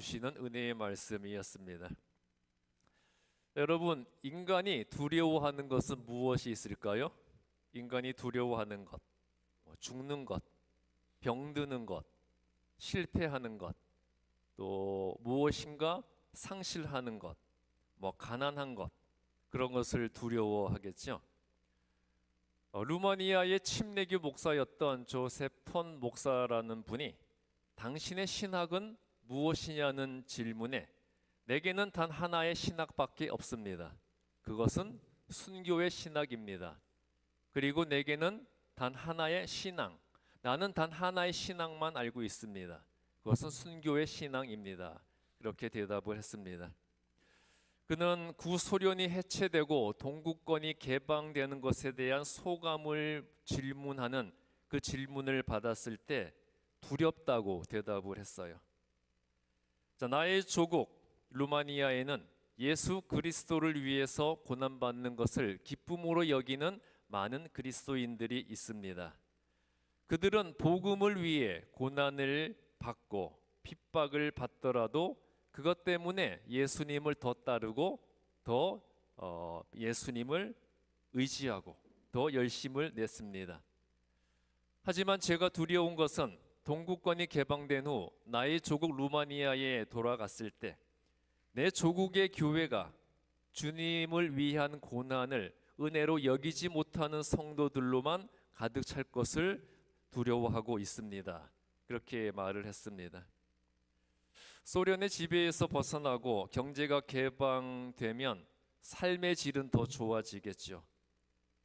주시는 은혜의 말씀이었습니다. 여러분, 인간이 두려워하는 것은 무엇이 있을까요? 인간이 두려워하는 것, 죽는 것, 병드는 것, 실패하는 것, 또 무엇인가 상실하는 것, 가난한 것, 그런 것을 두려워하겠죠. 루마니아의 침례교 목사였던 조셉 톤 목사라는 분이 당신의 신학은 무엇이냐는 질문에 내게는 단 하나의 신학밖에 없습니다. 그것은 순교의 신학입니다. 그리고 내게는 단 하나의 신앙, 나는 단 하나의 신앙만 알고 있습니다. 그것은 순교의 신앙입니다. 그렇게 대답을 했습니다. 그는 구소련이 해체되고 동구권이 개방되는 것에 대한 소감을 질문하는 그 질문을 받았을 때 두렵다고 대답을 했어요. 자, 나의 조국 루마니아에는 예수 그리스도를 위해서 고난받는 것을 기쁨으로 여기는 많은 그리스도인들이 있습니다. 그들은 복음을 위해 고난을 받고 핍박을 받더라도 그것 때문에 예수님을 더 따르고 더 예수님을 의지하고 더 열심을 냈습니다. 하지만 제가 두려운 것은 동구권이 개방된 후 나의 조국 루마니아에 돌아갔을 때 내 조국의 교회가 주님을 위한 고난을 은혜로 여기지 못하는 성도들로만 가득 찰 것을 두려워하고 있습니다. 그렇게 말을 했습니다. 소련의 지배에서 벗어나고 경제가 개방되면 삶의 질은 더 좋아지겠죠.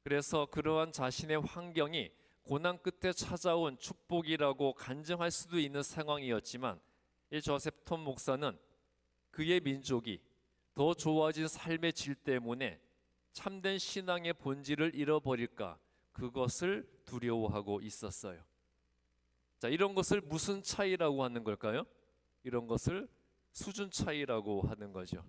그래서 그러한 자신의 환경이 고난 끝에 찾아온 축복이라고 간증할 수도 있는 상황이었지만 이 조셉 톤 목사는 그의 민족이 더 좋아진 삶의 질 때문에 참된 신앙의 본질을 잃어버릴까 그것을 두려워하고 있었어요. 자, 이런 것을 무슨 차이라고 하는 걸까요? 이런 것을 수준 차이라고 하는 거죠.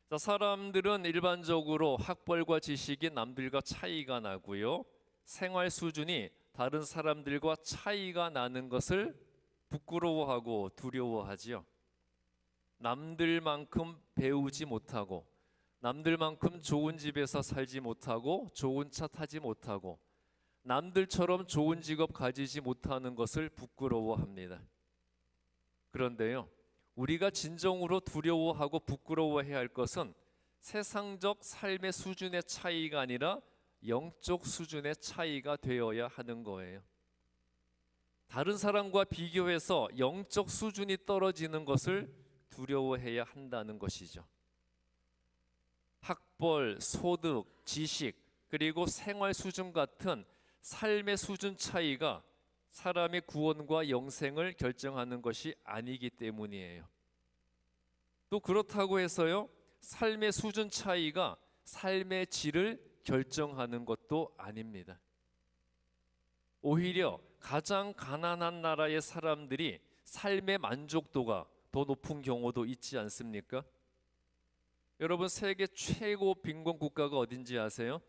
자, 사람들은 일반적으로 학벌과 지식이 남들과 차이가 나고요. 생활 수준이 다른 사람들과 차이가 나는 것을 부끄러워하고 두려워하지요. 남들만큼 배우지 못하고 남들만큼 좋은 집에서 살지 못하고 좋은 차 타지 못하고 남들처럼 좋은 직업 가지지 못하는 것을 부끄러워합니다. 그런데요, 우리가 진정으로 두려워하고 부끄러워해야 할 것은 세상적 삶의 수준의 차이가 아니라 영적 수준의 차이가 되어야 하는 거예요. 다른 사람과 비교해서 영적 수준이 떨어지는 것을 두려워해야 한다는 것이죠. 학벌, 소득, 지식, 그리고 생활 수준 같은 삶의 수준 차이가 사람의 구원과 영생을 결정하는 것이 아니기 때문이에요. 또 그렇다고 해서요, 삶의 수준 차이가 삶의 질을 결정하는 것도 아닙니다. 오히려 가장 가난한 나라의 사람들이 삶의 만족도가 더 높은 경우도 있지 않습니까? 여러분, 세계 최고 빈곤 국가가 어딘지 아세요?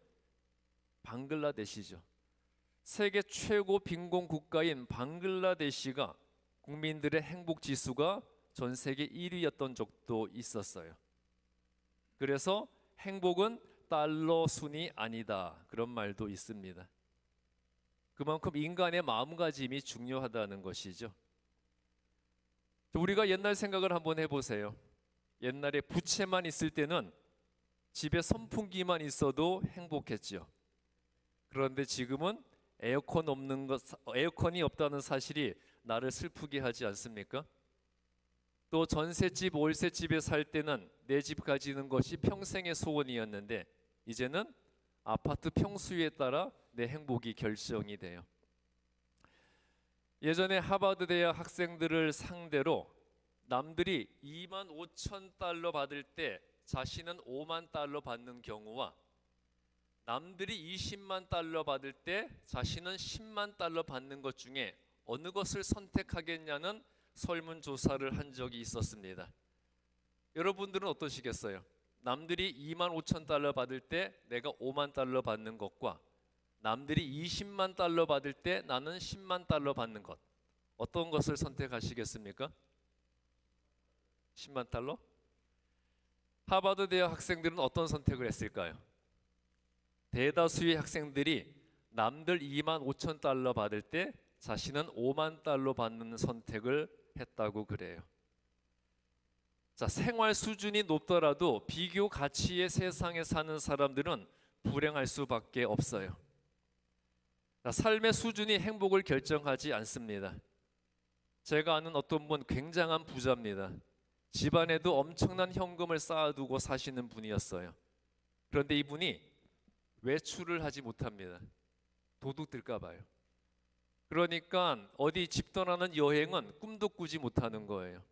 방글라데시죠. 세계 최고 빈곤 국가인 방글라데시가 국민들의 행복 지수가 전 세계 1위였던 적도 있었어요. 그래서 행복은 달러 순이 아니다, 그런 말도 있습니다. 그만큼 인간의 마음가짐이 중요하다는 것이죠. 우리가 옛날 생각을 한번 해보세요. 옛날에 부채만 있을 때는 집에 선풍기만 있어도 행복했죠. 그런데 지금은 에어컨이 없다는 사실이 나를 슬프게 하지 않습니까? 또 전셋집, 월세집에 살 때는 내 집 가지는 것이 평생의 소원이었는데 이제는 아파트 평수에 따라 내 행복이 결정이 돼요. 예전에 하버드 대학 학생들을 상대로 남들이 2만 5천 달러 받을 때 자신은 5만 달러 받는 경우와 남들이 20만 달러 받을 때 자신은 10만 달러 받는 것 중에 어느 것을 선택하겠냐는 설문조사를 한 적이 있었습니다. 여러분들은 어떠시겠어요? 남들이 2만 5천 달러 받을 때 내가 5만 달러 받는 것과 남들이 20만 달러 받을 때 나는 10만 달러 받는 것, 어떤 것을 선택하시겠습니까? 10만 달러? 하버드 대학 학생들은 어떤 선택을 했을까요? 대다수의 학생들이 남들 2만 5천 달러 받을 때 자신은 5만 달러 받는 선택을 했다고 그래요. 자, 생활 수준이 높더라도 비교 가치의 세상에 사는 사람들은 불행할 수밖에 없어요. 자, 삶의 수준이 행복을 결정하지 않습니다. 제가 아는 어떤 분 굉장한 부자입니다. 집안에도 엄청난 현금을 쌓아두고 사시는 분이었어요. 그런데 이분이 외출을 하지 못합니다. 도둑 들까 봐요. 그러니까 어디 집 떠나는 여행은 꿈도 꾸지 못하는 거예요.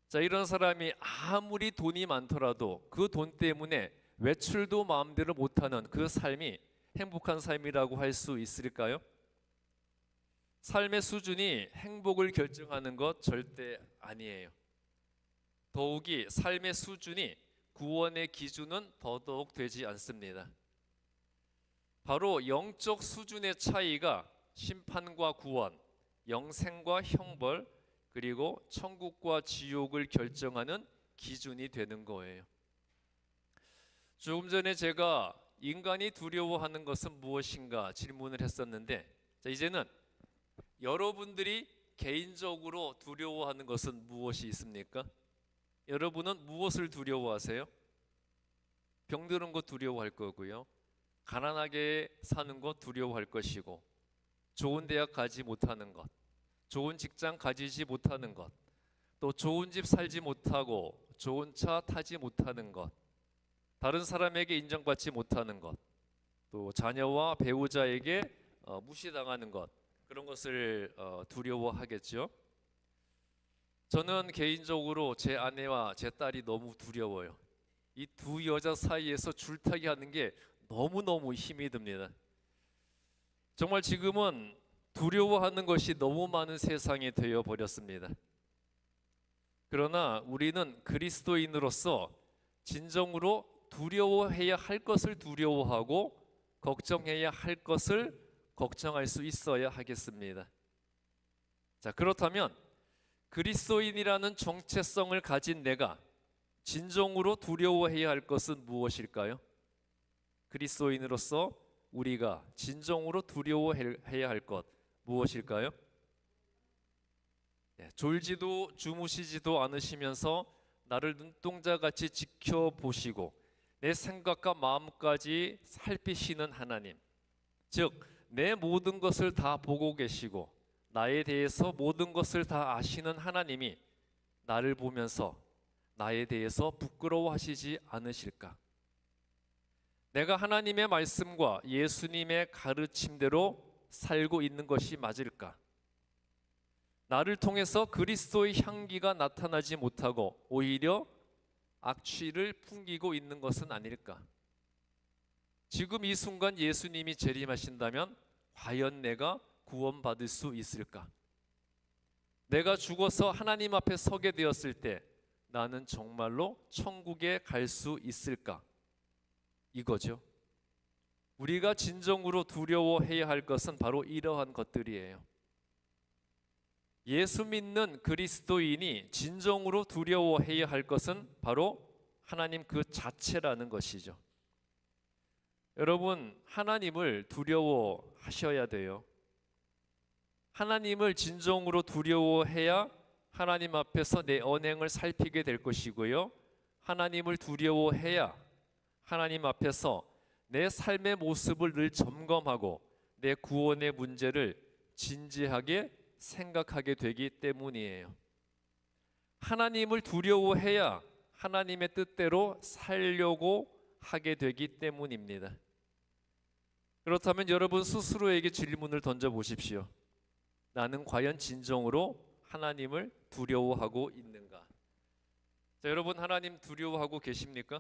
자, 이런 사람이 아무리 돈이 많더라도 그 돈 때문에 외출도 마음대로 못하는 그 삶이 행복한 삶이라고 할 수 있을까요? 삶의 수준이 행복을 결정하는 것 절대 아니에요. 더욱이 삶의 수준이 구원의 기준은 더더욱 되지 않습니다. 바로 영적 수준의 차이가 심판과 구원, 영생과 형벌, 그리고 천국과 지옥을 결정하는 기준이 되는 거예요. 조금 전에 제가 인간이 두려워하는 것은 무엇인가 질문을 했었는데, 자, 이제는 여러분들이 개인적으로 두려워하는 것은 무엇이 있습니까? 여러분은 무엇을 두려워하세요? 병드는 것 두려워할 거고요. 가난하게 사는 것 두려워할 것이고, 좋은 대학 가지 못하는 것, 좋은 직장 가지지 못하는 것, 또 좋은 집 살지 못하고 좋은 차 타지 못하는 것, 다른 사람에게 인정받지 못하는 것, 또 자녀와 배우자에게 무시당하는 것, 그런 것을 두려워하겠죠. 저는 개인적으로 제 아내와 제 딸이 너무 두려워요. 이 두 여자 사이에서 줄타기 하는 게 너무너무 힘이 듭니다. 정말 지금은 두려워하는 것이 너무 많은 세상이 되어 버렸습니다. 그러나 우리는 그리스도인으로서 진정으로 두려워해야 할 것을 두려워하고 걱정해야 할 것을 걱정할 수 있어야 하겠습니다. 자, 그렇다면 그리스도인이라는 정체성을 가진 내가 진정으로 두려워해야 할 것은 무엇일까요? 그리스도인으로서 우리가 진정으로 두려워해야 할 것 무엇일까요? 졸지도 주무시지도 않으시면서 나를 눈동자같이 지켜보시고 내 생각과 마음까지 살피시는 하나님, 즉 내 모든 것을 다 보고 계시고 나에 대해서 모든 것을 다 아시는 하나님이 나를 보면서 나에 대해서 부끄러워하시지 않으실까? 내가 하나님의 말씀과 예수님의 가르침대로 살고 있는 것이 맞을까? 나를 통해서 그리스도의 향기가 나타나지 못하고 오히려 악취를 풍기고 있는 것은 아닐까? 지금 이 순간 예수님이 재림하신다면 과연 내가 구원받을 수 있을까? 내가 죽어서 하나님 앞에 서게 되었을 때 나는 정말로 천국에 갈 수 있을까? 이거죠. 우리가 진정으로 두려워해야 할 것은 바로 이러한 것들이에요. 예수 믿는 그리스도인이 진정으로 두려워해야 할 것은 바로 하나님 그 자체라는 것이죠. 여러분, 하나님을 두려워하셔야 돼요. 하나님을 진정으로 두려워해야 하나님 앞에서 내 언행을 살피게 될 것이고요. 하나님을 두려워해야 하나님 앞에서 내 삶의 모습을 늘 점검하고 내 구원의 문제를 진지하게 생각하게 되기 때문이에요. 하나님을 두려워해야 하나님의 뜻대로 살려고 하게 되기 때문입니다. 그렇다면 여러분 스스로에게 질문을 던져보십시오. 나는 과연 진정으로 하나님을 두려워하고 있는가? 자, 여러분 하나님 두려워하고 계십니까?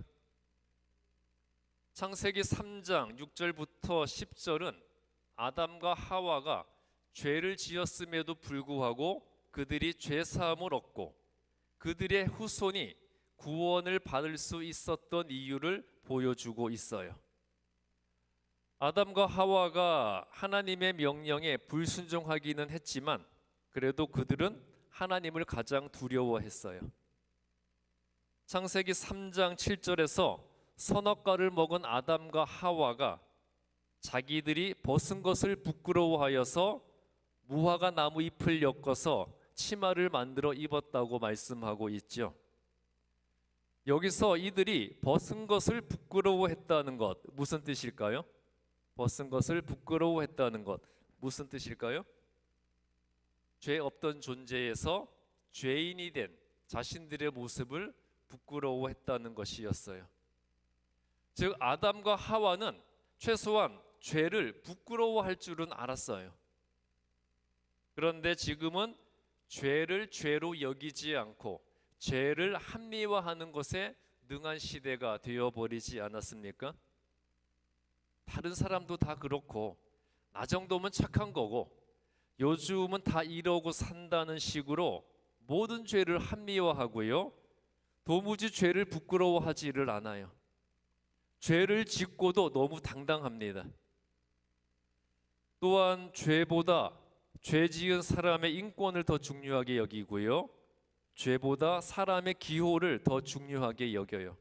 창세기 3장 6절부터 10절은 아담과 하와가 죄를 지었음에도 불구하고 그들이 죄 사함을 얻고 그들의 후손이 구원을 받을 수 있었던 이유를 보여주고 있어요. 아담과 하와가 하나님의 명령에 불순종하기는 했지만 그래도 그들은 하나님을 가장 두려워했어요. 창세기 3장 7절에서 선악과를 먹은 아담과 하와가 자기들이 벗은 것을 부끄러워하여서 무화과 나무 잎을 엮어서 치마를 만들어 입었다고 말씀하고 있죠. 여기서 이들이 벗은 것을 부끄러워했다는 것 무슨 뜻일까요? 벗은 것을 부끄러워했다는 것 무슨 뜻일까요? 죄 없던 존재에서 죄인이 된 자신들의 모습을 부끄러워했다는 것이었어요. 즉 아담과 하와는 최소한 죄를 부끄러워할 줄은 알았어요. 그런데 지금은 죄를 죄로 여기지 않고 죄를 합리화하는 것에 능한 시대가 되어버리지 않았습니까? 다른 사람도 다 그렇고 나 정도면 착한 거고 요즘은 다 이러고 산다는 식으로 모든 죄를 합리화하고요, 도무지 죄를 부끄러워하지를 않아요. 죄를 짓고도 너무 당당합니다. 또한 죄보다 죄 지은 사람의 인권을 더 중요하게 여기고요, 죄보다 사람의 기호를 더 중요하게 여겨요.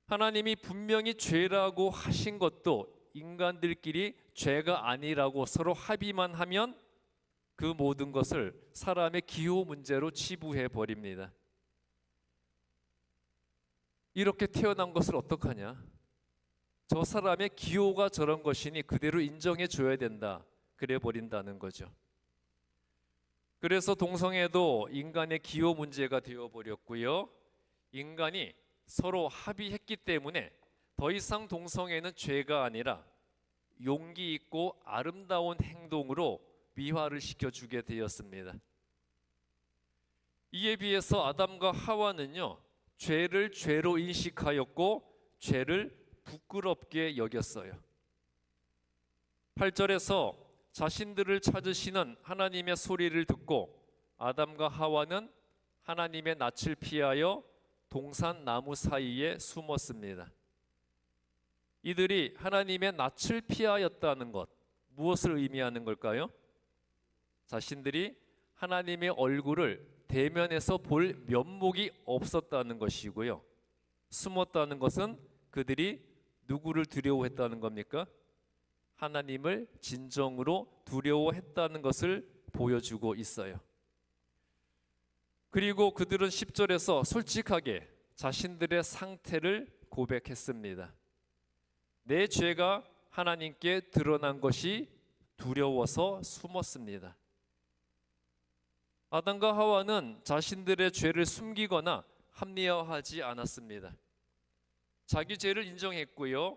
하나님이 분명히 죄라고 하신 것도 인간들끼리 죄가 아니라고 서로 합의만 하면 그 모든 것을 사람의 기호 문제로 치부해 버립니다. 이렇게 태어난 것을 어떡하냐? 저 사람의 기호가 저런 것이니 그대로 인정해 줘야 된다. 그래 버린다는 거죠. 그래서 동성애도 인간의 기호 문제가 되어 버렸고요. 인간이 서로 합의했기 때문에 더 이상 동성애는 죄가 아니라 용기 있고 아름다운 행동으로 미화를 시켜주게 되었습니다. 이에 비해서 아담과 하와는요, 죄를 죄로 인식하였고 죄를 부끄럽게 여겼어요. 8절에서 자신들을 찾으시는 하나님의 소리를 듣고 아담과 하와는 하나님의 낯을 피하여 동산 나무 사이에 숨었습니다. 이들이 하나님의 낯을 피하였다는 것, 무엇을 의미하는 걸까요? 자신들이 하나님의 얼굴을 대면에서 볼 면목이 없었다는 것이고요, 숨었다는 것은 그들이 누구를 두려워했다는 겁니까? 하나님을 진정으로 두려워했다는 것을 보여주고 있어요. 그리고 그들은 10절에서 솔직하게 자신들의 상태를 고백했습니다. 내 죄가 하나님께 드러난 것이 두려워서 숨었습니다. 아담과 하와는 자신들의 죄를 숨기거나 합리화하지 않았습니다. 자기 죄를 인정했고요,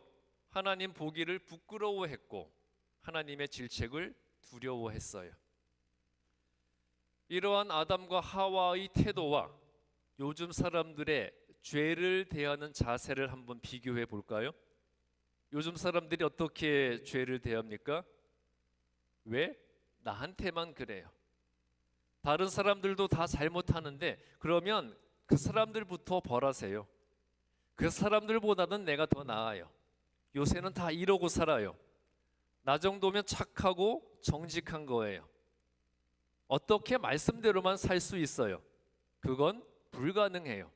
하나님 보기를 부끄러워했고 하나님의 질책을 두려워했어요. 이러한 아담과 하와의 태도와 요즘 사람들의 죄를 대하는 자세를 한번 비교해 볼까요? 요즘 사람들이 어떻게 죄를 대합니까? 왜? 나한테만 그래요. 다른 사람들도 다 잘못하는데 그러면 그 사람들부터 벌하세요. 그 사람들보다는 내가 더 나아요. 요새는 다 이러고 살아요. 나 정도면 착하고 정직한 거예요. 어떻게 말씀대로만 살 수 있어요? 그건 불가능해요.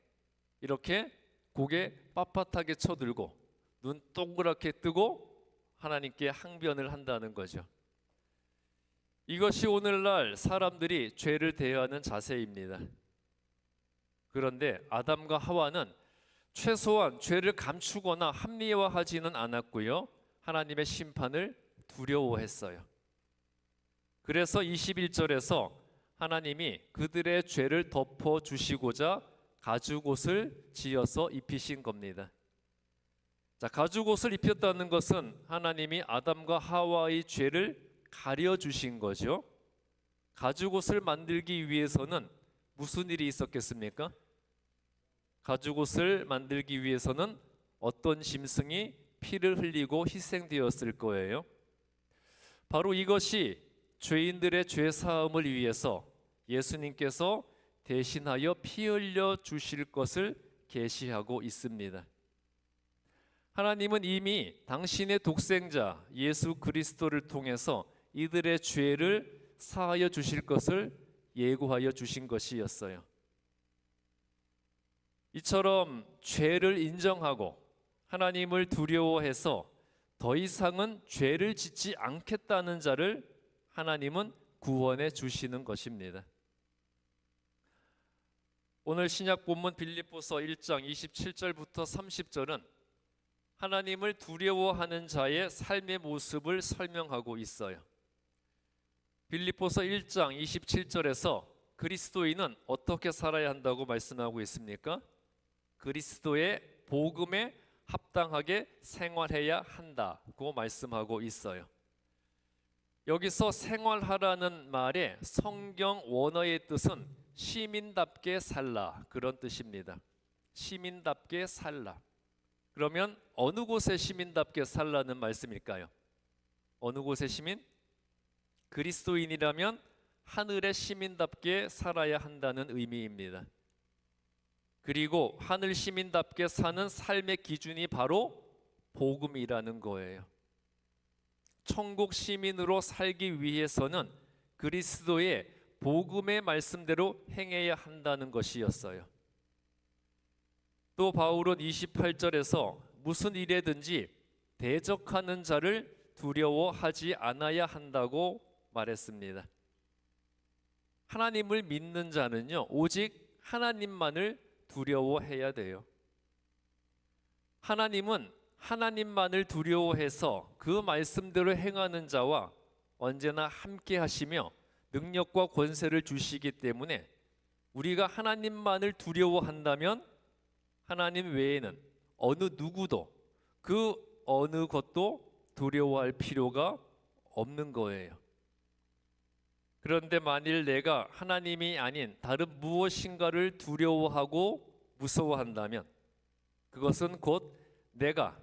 이렇게 고개 빳빳하게 쳐들고 눈 동그랗게 뜨고 하나님께 항변을 한다는 거죠. 이것이 오늘날 사람들이 죄를 대하는 자세입니다. 그런데 아담과 하와는 최소한 죄를 감추거나 합리화하지는 않았고요, 하나님의 심판을 두려워했어요. 그래서 21절에서 하나님이 그들의 죄를 덮어주시고자 가죽옷을 지어서 입히신 겁니다. 자, 가죽옷을 입혔다는 것은 하나님이 아담과 하와의 죄를 가려주신 거죠. 가죽옷을 만들기 위해서는 무슨 일이 있었겠습니까? 가죽옷을 만들기 위해서는 어떤 짐승이 피를 흘리고 희생되었을 거예요. 바로 이것이 죄인들의 죄 사함을 위해서 예수님께서 대신하여 피 흘려 주실 것을 계시하고 있습니다. 하나님은 이미 당신의 독생자 예수 그리스도를 통해서 이들의 죄를 사하여 주실 것을 예고하여 주신 것이었어요. 이처럼 죄를 인정하고 하나님을 두려워해서 더 이상은 죄를 짓지 않겠다는 자를 하나님은 구원해 주시는 것입니다. 오늘 신약 본문 빌립보서 1장 27절부터 30절은 하나님을 두려워하는 자의 삶의 모습을 설명하고 있어요. 빌립보서 1장 27절에서 그리스도인은 어떻게 살아야 한다고 말씀하고 있습니까? 그리스도의 복음에 합당하게 생활해야 한다고 말씀하고 있어요. 여기서 생활하라는 말의 성경 원어의 뜻은 시민답게 살라, 그런 뜻입니다. 시민답게 살라. 그러면 어느 곳에 시민답게 살라는 말씀일까요? 어느 곳의 시민? 그리스도인이라면 하늘의 시민답게 살아야 한다는 의미입니다. 그리고 하늘 시민답게 사는 삶의 기준이 바로 복음이라는 거예요. 천국 시민으로 살기 위해서는 그리스도의 복음의 말씀대로 행해야 한다는 것이었어요. 또 바울은 28절에서 무슨 일에든지 대적하는 자를 두려워하지 않아야 한다고 말했습니다. 하나님을 믿는 자는요, 오직 하나님만을 두려워해야 돼요. 하나님은 하나님만을 두려워해서 그 말씀대로 행하는 자와 언제나 함께 하시며 능력과 권세를 주시기 때문에 우리가 하나님만을 두려워한다면 하나님 외에는 어느 누구도 그 어느 것도 두려워할 필요가 없는 거예요. 그런데 만일 내가 하나님이 아닌 다른 무엇인가를 두려워하고 무서워한다면 그것은 곧 내가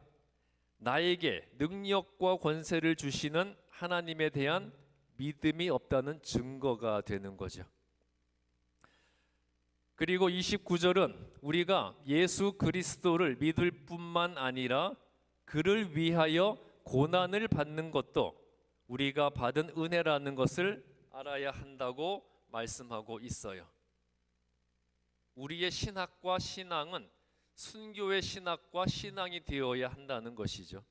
나에게 능력과 권세를 주시는 하나님에 대한 믿음이 없다는 증거가 되는 거죠. 그리고 29절은 우리가 예수 그리스도를 믿을 뿐만 아니라 그를 위하여 고난을 받는 것도 우리가 받은 은혜라는 것을 알아야 한다고 말씀하고 있어요. 우리의 신학과 신앙은 순교의 신학과 신앙이 되어야 한다는 것이죠.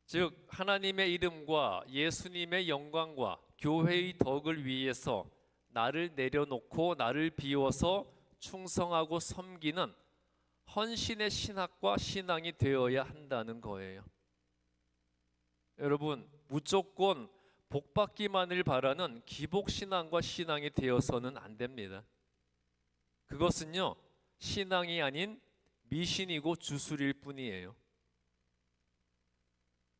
즉 하나님의 이름과 예수님의 영광과 교회의 덕을 위해서 나를 내려놓고 나를 비워서 충성하고 섬기는 헌신의 신학과 신앙이 되어야 한다는 거예요. 여러분, 무조건 복받기만을 바라는 기복신앙과 신앙이 되어서는 안 됩니다. 그것은요, 신앙이 아닌 미신이고 주술일 뿐이에요.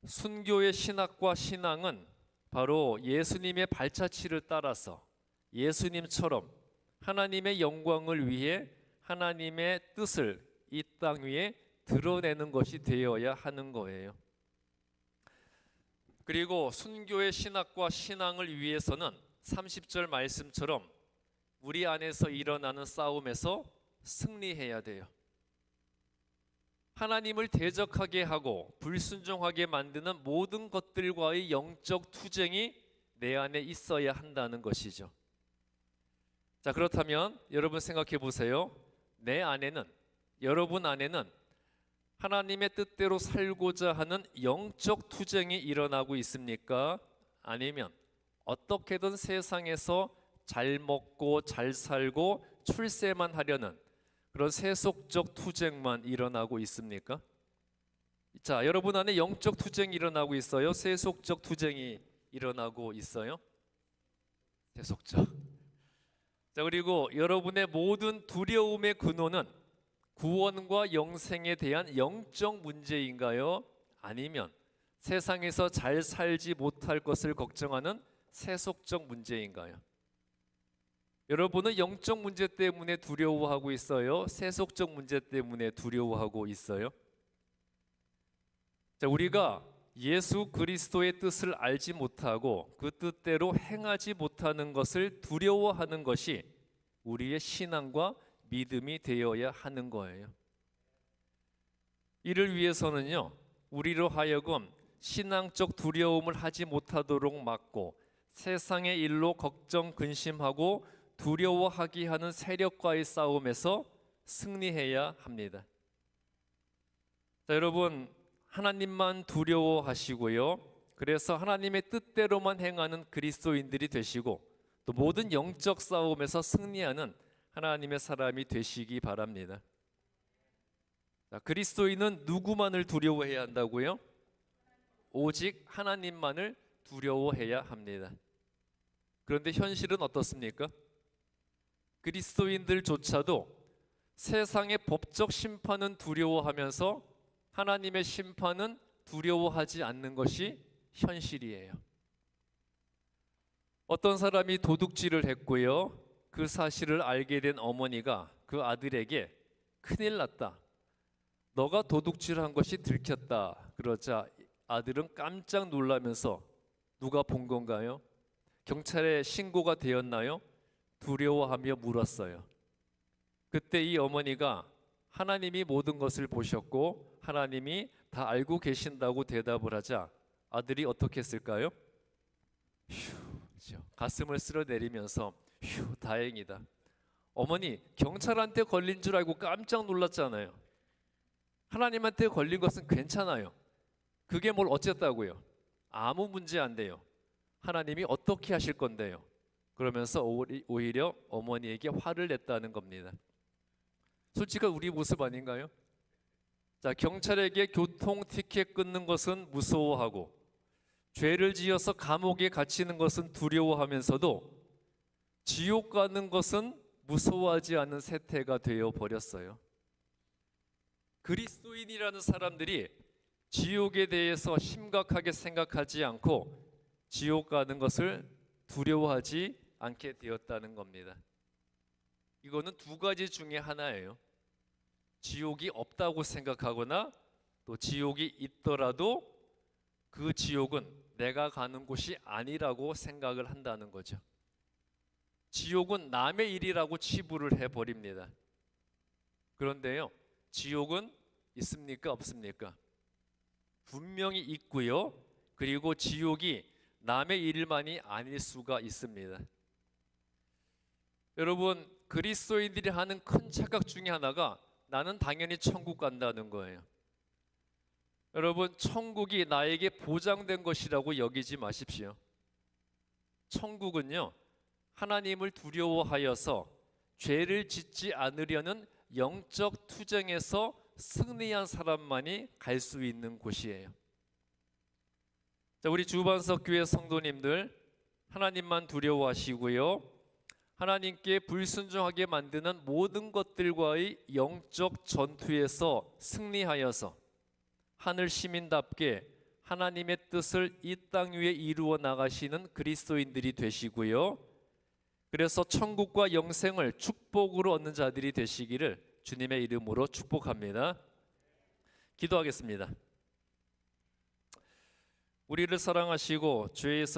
순교의 신학과 신앙은 바로 예수님의 발자취를 따라서 예수님처럼 하나님의 영광을 위해 하나님의 뜻을 이 땅 위에 드러내는 것이 되어야 하는 거예요. 그리고 순교의 신학과 신앙을 위해서는 30절 말씀처럼 우리 안에서 일어나는 싸움에서 승리해야 돼요. 하나님을 대적하게 하고 불순종하게 만드는 모든 것들과의 영적 투쟁이 내 안에 있어야 한다는 것이죠. 자, 그렇다면 여러분 생각해 보세요. 내 안에는, 여러분 안에는 하나님의 뜻대로 살고자 하는 영적 투쟁이 일어나고 있습니까? 아니면 어떻게든 세상에서 잘 먹고 잘 살고 출세만 하려는 그런 세속적 투쟁만 일어나고 있습니까? 자, 여러분 안에 영적 투쟁이 일어나고 있어요? 세속적 투쟁이 일어나고 있어요? 세속적. 자, 그리고 여러분의 모든 두려움의 근원은 구원과 영생에 대한 영적 문제인가요? 아니면 세상에서 잘 살지 못할 것을 걱정하는 세속적 문제인가요? 여러분은 영적 문제 때문에 두려워하고 있어요? 세속적 문제 때문에 두려워하고 있어요? 자, 우리가 예수 그리스도의 뜻을 알지 못하고 그 뜻대로 행하지 못하는 것을 두려워하는 것이 우리의 신앙과 믿음이 되어야 하는 거예요. 이를 위해서는요, 우리로 하여금 신앙적 두려움을 하지 못하도록 막고 세상의 일로 걱정 근심하고 두려워하게 하는 세력과의 싸움에서 승리해야 합니다. 자, 여러분, 하나님만 두려워하시고요. 그래서 하나님의 뜻대로만 행하는 그리스도인들이 되시고 또 모든 영적 싸움에서 승리하는 하나님의 사람이 되시기 바랍니다. 자, 그리스도인은 누구만을 두려워해야 한다고요? 오직 하나님만을 두려워해야 합니다. 그런데 현실은 어떻습니까? 그리스도인들조차도 세상의 법적 심판은 두려워하면서 하나님의 심판은 두려워하지 않는 것이 현실이에요. 어떤 사람이 도둑질을 했고요. 그 사실을 알게 된 어머니가 그 아들에게 큰일 났다, 너가 도둑질한 것이 들켰다 그러자 아들은 깜짝 놀라면서 누가 본 건가요? 경찰에 신고가 되었나요? 두려워하며 물었어요. 그때 이 어머니가 하나님이 모든 것을 보셨고 하나님이 다 알고 계신다고 대답을 하자 아들이 어떻게 했을까요? 휴, 가슴을 쓸어내리면서 휴, 다행이다. 어머니, 경찰한테 걸린 줄 알고 깜짝 놀랐잖아요. 하나님한테 걸린 것은 괜찮아요. 그게 뭘 어쨌다고요? 아무 문제 안 돼요. 하나님이 어떻게 하실 건데요? 그러면서 오히려 어머니에게 화를 냈다는 겁니다. 솔직한 우리 모습 아닌가요? 자, 경찰에게 교통 티켓 끊는 것은 무서워하고 죄를 지어서 감옥에 갇히는 것은 두려워하면서도 지옥 가는 것은 무서워하지 않는 세태가 되어 버렸어요. 그리스도인이라는 사람들이 지옥에 대해서 심각하게 생각하지 않고 지옥 가는 것을 두려워하지 않게 되었다는 겁니다. 이거는 두 가지 중에 하나예요. 지옥이 없다고 생각하거나 또 지옥이 있더라도 그 지옥은 내가 가는 곳이 아니라고 생각을 한다는 거죠. 지옥은 남의 일이라고 치부를 해버립니다. 그런데요, 지옥은 있습니까? 없습니까? 분명히 있고요. 그리고 지옥이 남의 일만이 아닐 수가 있습니다. 여러분, 그리스도인들이 하는 큰 착각 중에 하나가 나는 당연히 천국 간다는 거예요. 여러분, 천국이 나에게 보장된 것이라고 여기지 마십시오. 천국은요, 하나님을 두려워하여서 죄를 짓지 않으려는 영적 투쟁에서 승리한 사람만이 갈 수 있는 곳이에요. 자, 우리 주반석 교회 성도님들, 하나님만 두려워하시고요, 하나님께 불순종하게 만드는 모든 것들과의 영적 전투에서 승리하여서 하늘 시민답게 하나님의 뜻을 이 땅 위에 이루어 나가시는 그리스도인들이 되시고요, 그래서 천국과 영생을 축복으로 얻는 자들이 되시기를 주님의 이름으로 축복합니다. 기도하겠습니다. 우리를 사랑하시고 죄에서